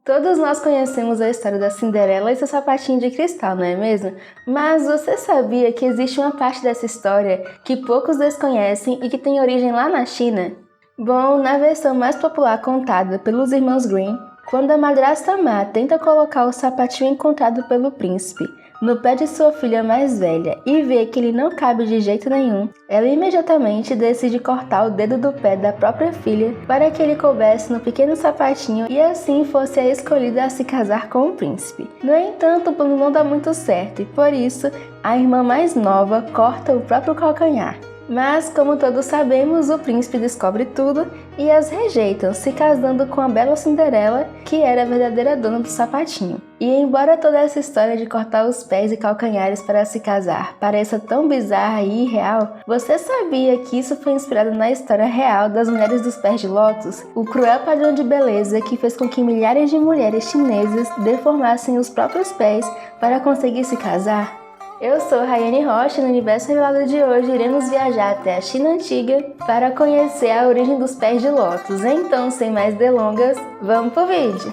Todos nós conhecemos a história da Cinderela e seu sapatinho de cristal, não é mesmo? Mas você sabia que existe uma parte dessa história que poucos desconhecem e que tem origem lá na China? Bom, na versão mais popular contada pelos irmãos Grimm, quando a madrasta má tenta colocar o sapatinho encontrado pelo príncipe no pé de sua filha mais velha e vê que ele não cabe de jeito nenhum, ela imediatamente decide cortar o dedo do pé da própria filha para que ele coubesse no pequeno sapatinho e assim fosse a escolhida a se casar com o príncipe. No entanto, o plano não dá muito certo e por isso a irmã mais nova corta o próprio calcanhar. Mas, como todos sabemos, o príncipe descobre tudo e as rejeitam, se casando com a bela Cinderela, que era a verdadeira dona do sapatinho. E embora toda essa história de cortar os pés e calcanhares para se casar pareça tão bizarra e irreal, você sabia que isso foi inspirado na história real das mulheres dos pés de lótus? O cruel padrão de beleza que fez com que milhares de mulheres chinesas deformassem os próprios pés para conseguir se casar? Eu sou Rayane Rocha e no Universo Revelado de hoje iremos viajar até a China Antiga para conhecer a origem dos pés de lótus. Então, sem mais delongas, vamos pro vídeo!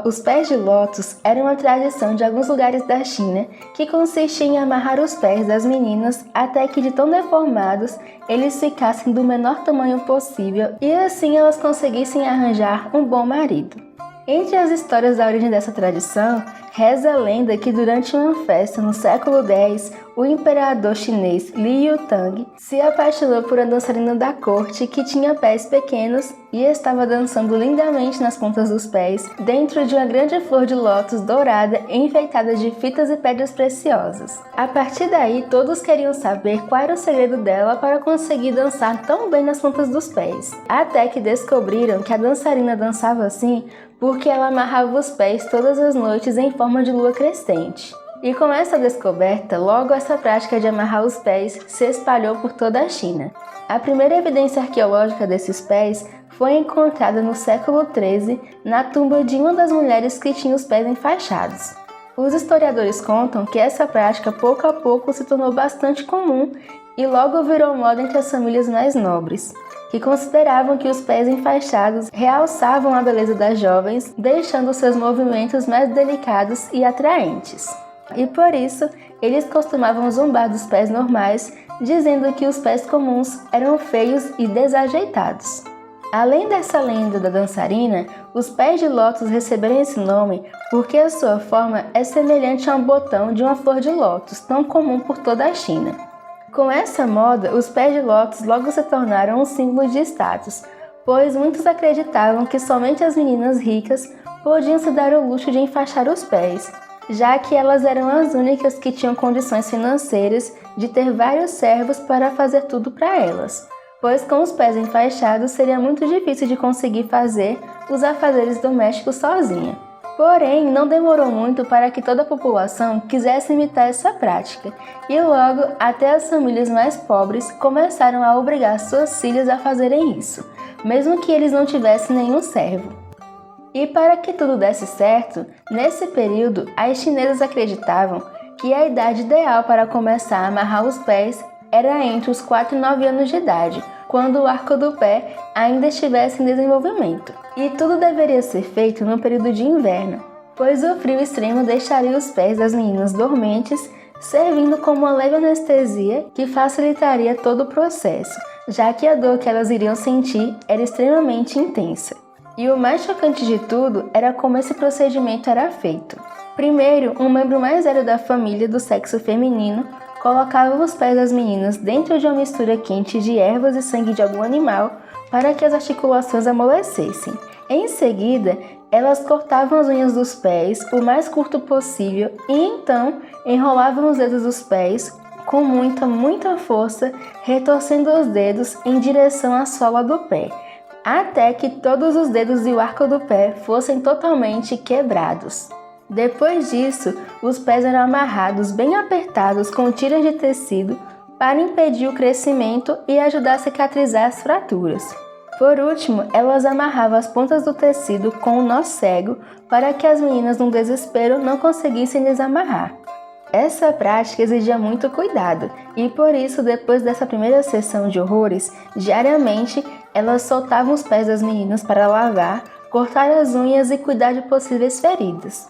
Os pés de lótus eram uma tradição de alguns lugares da China que consistia em amarrar os pés das meninas até que de tão deformados eles ficassem do menor tamanho possível e assim elas conseguissem arranjar um bom marido. Entre as histórias da origem dessa tradição, reza a lenda que durante uma festa no século X, o imperador chinês Li Yutang se apaixonou por uma dançarina da corte que tinha pés pequenos e estava dançando lindamente nas pontas dos pés dentro de uma grande flor de lótus dourada enfeitada de fitas e pedras preciosas. A partir daí, todos queriam saber qual era o segredo dela para conseguir dançar tão bem nas pontas dos pés, até que descobriram que a dançarina dançava assim porque ela amarrava os pés todas as noites em forma de lua crescente. E com essa descoberta, logo essa prática de amarrar os pés se espalhou por toda a China. A primeira evidência arqueológica desses pés foi encontrada no século XIII na tumba de uma das mulheres que tinha os pés enfaixados. Os historiadores contam que essa prática pouco a pouco se tornou bastante comum e logo virou moda entre as famílias mais nobres, que consideravam que os pés enfaixados realçavam a beleza das jovens, deixando seus movimentos mais delicados e atraentes. E por isso, eles costumavam zombar dos pés normais, dizendo que os pés comuns eram feios e desajeitados. Além dessa lenda da dançarina, os pés de lótus receberam esse nome porque a sua forma é semelhante a um botão de uma flor de lótus, tão comum por toda a China. Com essa moda, os pés de lótus logo se tornaram um símbolo de status, pois muitos acreditavam que somente as meninas ricas podiam se dar o luxo de enfaixar os pés, já que elas eram as únicas que tinham condições financeiras de ter vários servos para fazer tudo para elas, pois com os pés enfaixados seria muito difícil de conseguir fazer os afazeres domésticos sozinha. Porém, não demorou muito para que toda a população quisesse imitar essa prática, e logo até as famílias mais pobres começaram a obrigar suas filhas a fazerem isso, mesmo que eles não tivessem nenhum servo. E para que tudo desse certo, nesse período, as chinesas acreditavam que a idade ideal para começar a amarrar os pés era entre os 4 e 9 anos de idade, quando o arco do pé ainda estivesse em desenvolvimento. E tudo deveria ser feito no período de inverno, pois o frio extremo deixaria os pés das meninas dormentes, servindo como uma leve anestesia que facilitaria todo o processo, já que a dor que elas iriam sentir era extremamente intensa. E o mais chocante de tudo era como esse procedimento era feito. Primeiro, um membro mais velho da família do sexo feminino colocava os pés das meninas dentro de uma mistura quente de ervas e sangue de algum animal para que as articulações amolecessem. Em seguida, elas cortavam as unhas dos pés o mais curto possível e então enrolavam os dedos dos pés com muita força, retorcendo os dedos em direção à sola do pé, até que todos os dedos e o arco do pé fossem totalmente quebrados. Depois disso, os pés eram amarrados bem apertados com tiras de tecido para impedir o crescimento e ajudar a cicatrizar as fraturas. Por último, elas amarravam as pontas do tecido com um nó cego para que as meninas, no desespero, não conseguissem desamarrar. Essa prática exigia muito cuidado e por isso, depois dessa primeira sessão de horrores, diariamente elas soltavam os pés das meninas para lavar, cortar as unhas e cuidar de possíveis feridas.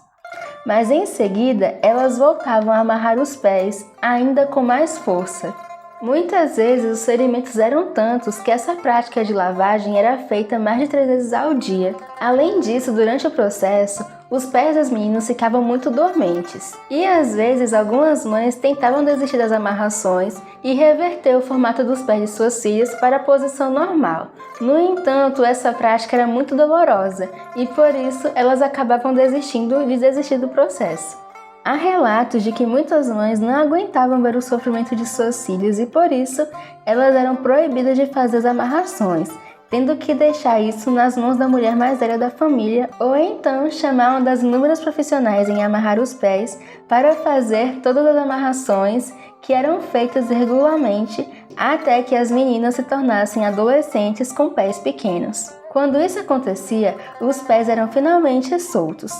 Mas em seguida, elas voltavam a amarrar os pés, ainda com mais força. Muitas vezes os ferimentos eram tantos que essa prática de lavagem era feita mais de 3 vezes ao dia. Além disso, durante o processo, os pés das meninas ficavam muito dormentes. E às vezes algumas mães tentavam desistir das amarrações e reverter o formato dos pés de suas filhas para a posição normal. No entanto, essa prática era muito dolorosa e por isso elas acabavam desistindo do processo. Há relatos de que muitas mães não aguentavam ver o sofrimento de suas filhas e por isso elas eram proibidas de fazer as amarrações, tendo que deixar isso nas mãos da mulher mais velha da família ou então chamar uma das inúmeras profissionais em amarrar os pés para fazer todas as amarrações que eram feitas regularmente até que as meninas se tornassem adolescentes com pés pequenos. Quando isso acontecia, os pés eram finalmente soltos.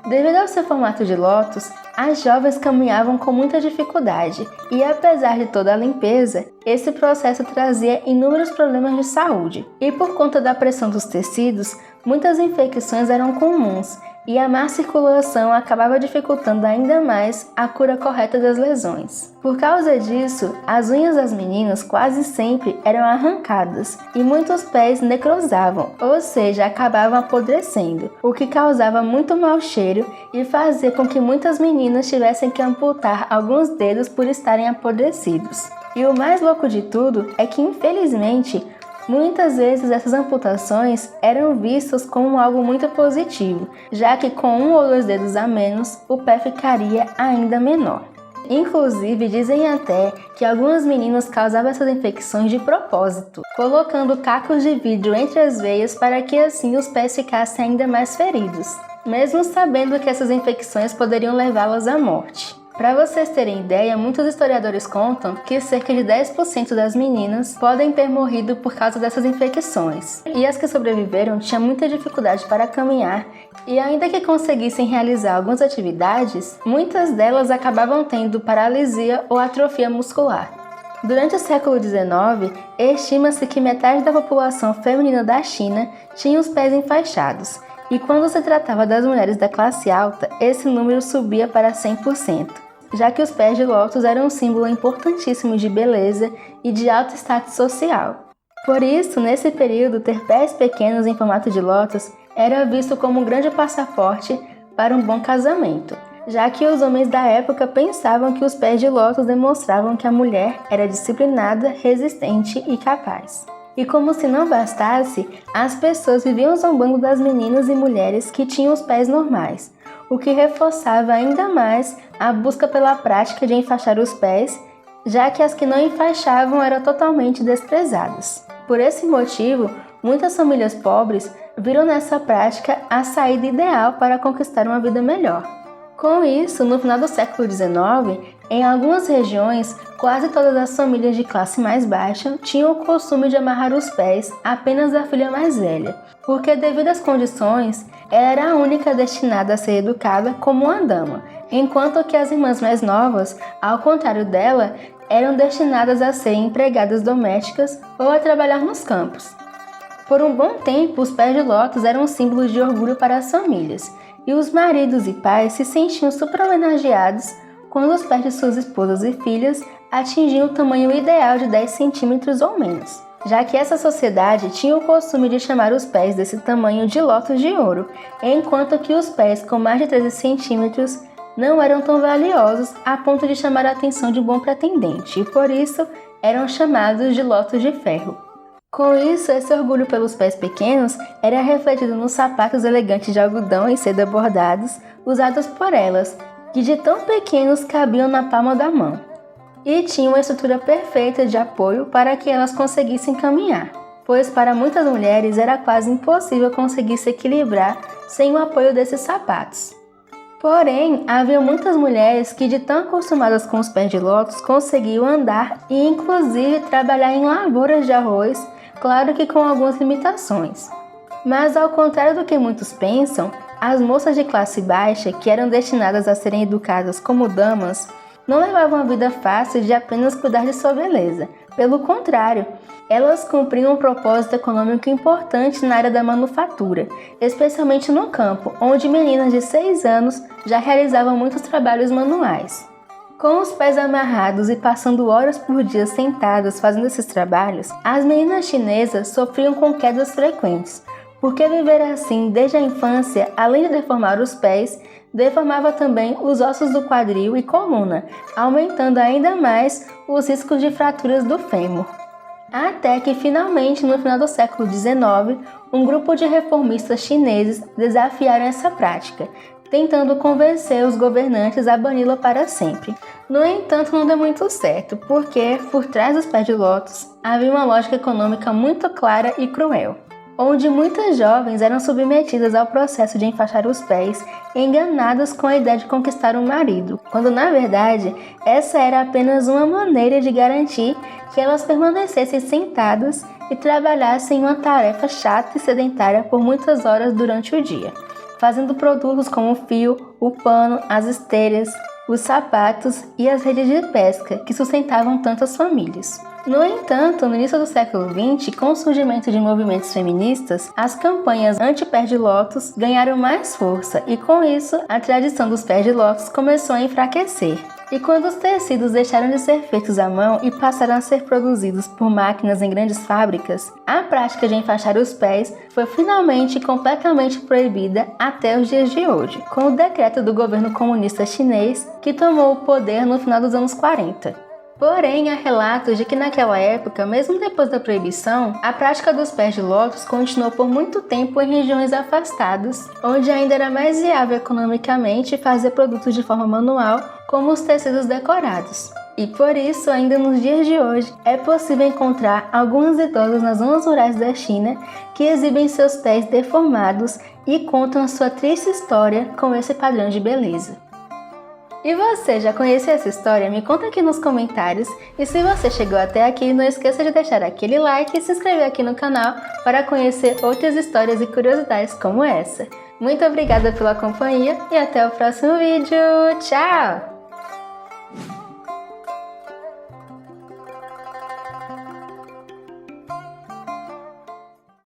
Devido ao seu formato de lótus, as jovens caminhavam com muita dificuldade e, apesar de toda a limpeza, esse processo trazia inúmeros problemas de saúde. E por conta da pressão dos tecidos, muitas infecções eram comuns e a má circulação acabava dificultando ainda mais a cura correta das lesões. Por causa disso, as unhas das meninas quase sempre eram arrancadas e muitos pés necrosavam, ou seja, acabavam apodrecendo, o que causava muito mau cheiro e fazia com que muitas meninas tivessem que amputar alguns dedos por estarem apodrecidos. E o mais louco de tudo é que, infelizmente, muitas vezes essas amputações eram vistas como algo muito positivo, já que com 1 ou 2 dedos a menos, o pé ficaria ainda menor. Inclusive, dizem até que algumas meninas causavam essas infecções de propósito, colocando cacos de vidro entre as veias para que assim os pés ficassem ainda mais feridos, mesmo sabendo que essas infecções poderiam levá-las à morte. Para vocês terem ideia, muitos historiadores contam que cerca de 10% das meninas podem ter morrido por causa dessas infecções. E as que sobreviveram tinham muita dificuldade para caminhar e ainda que conseguissem realizar algumas atividades, muitas delas acabavam tendo paralisia ou atrofia muscular. Durante o século XIX, estima-se que metade da população feminina da China tinha os pés enfaixados. E quando se tratava das mulheres da classe alta, esse número subia para 100%. Já que os pés de lótus eram um símbolo importantíssimo de beleza e de alto status social. Por isso, nesse período, ter pés pequenos em formato de lótus era visto como um grande passaporte para um bom casamento, já que os homens da época pensavam que os pés de lótus demonstravam que a mulher era disciplinada, resistente e capaz. E como se não bastasse, as pessoas viviam zombando das meninas e mulheres que tinham os pés normais, o que reforçava ainda mais a busca pela prática de enfaixar os pés, já que as que não enfaixavam eram totalmente desprezadas. Por esse motivo, muitas famílias pobres viram nessa prática a saída ideal para conquistar uma vida melhor. Com isso, no final do século XIX, em algumas regiões, quase todas as famílias de classe mais baixa tinham o costume de amarrar os pés apenas da filha mais velha, porque devido às condições, ela era a única destinada a ser educada como uma dama, enquanto que as irmãs mais novas, ao contrário dela, eram destinadas a serem empregadas domésticas ou a trabalhar nos campos. Por um bom tempo, os pés de lótus eram símbolos de orgulho para as famílias, e os maridos e pais se sentiam super homenageados quando os pés de suas esposas e filhas atingiam o tamanho ideal de 10 centímetros ou menos, já que essa sociedade tinha o costume de chamar os pés desse tamanho de lótus de ouro, enquanto que os pés com mais de 13 centímetros não eram tão valiosos a ponto de chamar a atenção de um bom pretendente, e por isso eram chamados de lótus de ferro. Com isso, esse orgulho pelos pés pequenos era refletido nos sapatos elegantes de algodão e seda bordados usados por elas, que de tão pequenos cabiam na palma da mão, e tinham uma estrutura perfeita de apoio para que elas conseguissem caminhar, pois para muitas mulheres era quase impossível conseguir se equilibrar sem o apoio desses sapatos. Porém, havia muitas mulheres que, de tão acostumadas com os pés de lótus, conseguiam andar e inclusive trabalhar em lavouras de arroz, claro que com algumas limitações. Mas ao contrário do que muitos pensam, as moças de classe baixa, que eram destinadas a serem educadas como damas, não levavam a vida fácil de apenas cuidar de sua beleza, Pelo contrário, elas cumpriam um propósito econômico importante na área da manufatura, especialmente no campo, onde meninas de 6 anos já realizavam muitos trabalhos manuais. Com os pés amarrados e passando horas por dia sentadas fazendo esses trabalhos, as meninas chinesas sofriam com quedas frequentes, porque viver assim desde a infância, além de deformar os pés, deformava também os ossos do quadril e coluna, aumentando ainda mais os riscos de fraturas do fêmur. Até que finalmente, no final do século XIX, um grupo de reformistas chineses desafiaram essa prática, tentando convencer os governantes a bani-la para sempre. No entanto, não deu muito certo, porque, por trás dos pés de lótus, havia uma lógica econômica muito clara e cruel, onde muitas jovens eram submetidas ao processo de enfaixar os pés, enganadas com a ideia de conquistar um marido, quando na verdade essa era apenas uma maneira de garantir que elas permanecessem sentadas e trabalhassem em uma tarefa chata e sedentária por muitas horas durante o dia, fazendo produtos como o fio, o pano, as esteiras, os sapatos e as redes de pesca que sustentavam tantas famílias. No entanto, no início do século XX, com o surgimento de movimentos feministas, as campanhas anti-pés de lótus ganharam mais força e, com isso, a tradição dos pés de lótus começou a enfraquecer. E quando os tecidos deixaram de ser feitos à mão e passaram a ser produzidos por máquinas em grandes fábricas, a prática de enfaixar os pés foi finalmente completamente proibida até os dias de hoje, com o decreto do governo comunista chinês que tomou o poder no final dos anos 40. Porém, há relatos de que naquela época, mesmo depois da proibição, a prática dos pés de lótus continuou por muito tempo em regiões afastadas, onde ainda era mais viável economicamente fazer produtos de forma manual, como os tecidos decorados. E por isso, ainda nos dias de hoje, é possível encontrar alguns idosos nas zonas rurais da China que exibem seus pés deformados e contam a sua triste história com esse padrão de beleza. E você, já conhece essa história? Me conta aqui nos comentários. E se você chegou até aqui, não esqueça de deixar aquele like e se inscrever aqui no canal para conhecer outras histórias e curiosidades como essa. Muito obrigada pela companhia e até o próximo vídeo. Tchau!